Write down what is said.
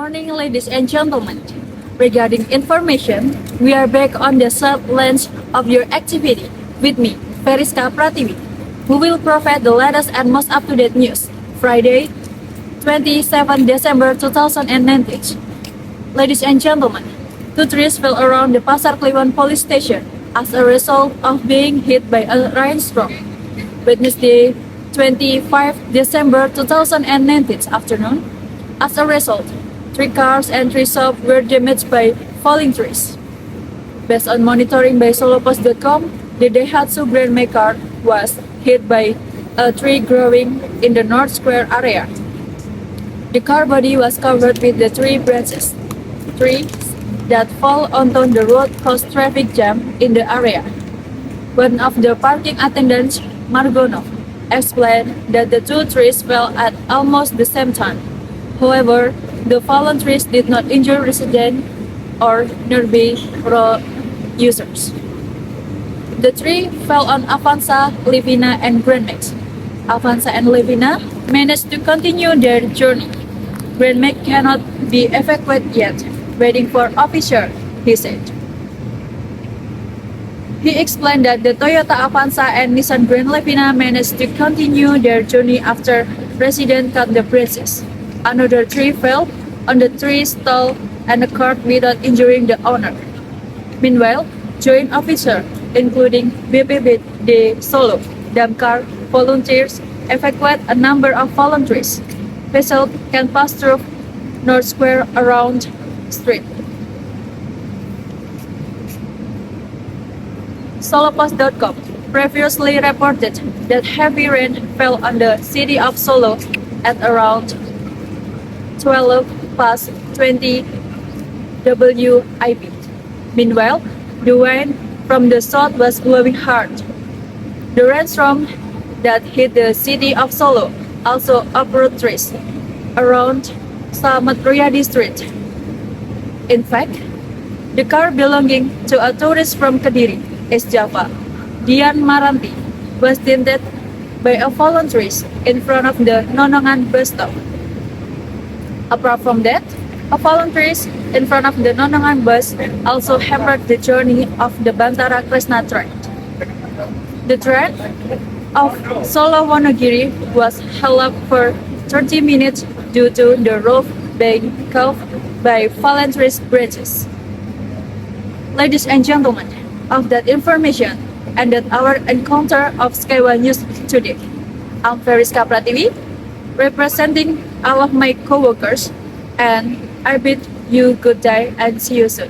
Morning, ladies and gentlemen. Regarding information, we are back on the third lens of your activity with me, Feriska Pratiwi, who will provide the latest and most up-to-date news. Friday, 27 December 2019. Ladies and gentlemen, two trees fell around the Pasar Kliwon police station as a result of being hit by a rainstorm. Wednesday, 25 December 2019 afternoon. As a result, 3 cars and 3 shops were damaged by falling trees. Based on monitoring by Solopost.com, the Daihatsu brand car was hit by a tree growing in the North Square area. The car body was covered with the tree branches. Trees that fall onto the road caused traffic jam in the area. One of the parking attendants, Margono, explained that the two trees fell at almost the same time. However, the fallen trees did not injure residents or nearby road users. The tree fell on Avanza, Livina, and Grand Max. Avanza and Livina managed to continue their journey. Grand Max cannot be evacuated yet, waiting for officer, he said. He explained that the Toyota Avanza and Nissan Grand Livina managed to continue their journey after residents cut the branches. Another tree fell on the tree stall and occurred without injuring the owner. Meanwhile, joint officers, including BPBD Solo, Damkar, volunteers evacuate a number of fallen trees. Vessels can pass through North Square around street. Solopost.com previously reported that heavy rain fell on the city of Solo at around 12 past 20 WIB. Meanwhile, the wind from the south was blowing hard. The rainstorm that hit the city of Solo also uprooted trees around Slamet Riyadi Street. In fact, the car belonging to a tourist from Kediri, East Java, Dian Maranti, was dented by a fallen tree in front of the Nonongan bus stop. Apart from that, a fallen tree in front of the Nonongan bus also hampered the journey of the Bantara Krishna train. The train of Solo Wonogiri was held up for 30 minutes due to the roof being caught by fallen tree branches. Ladies and gentlemen, of that information ended our encounter of Skyway News today. I'm Feriska Pratiwi, representing all of my co-workers, and I bid you good day and see you soon.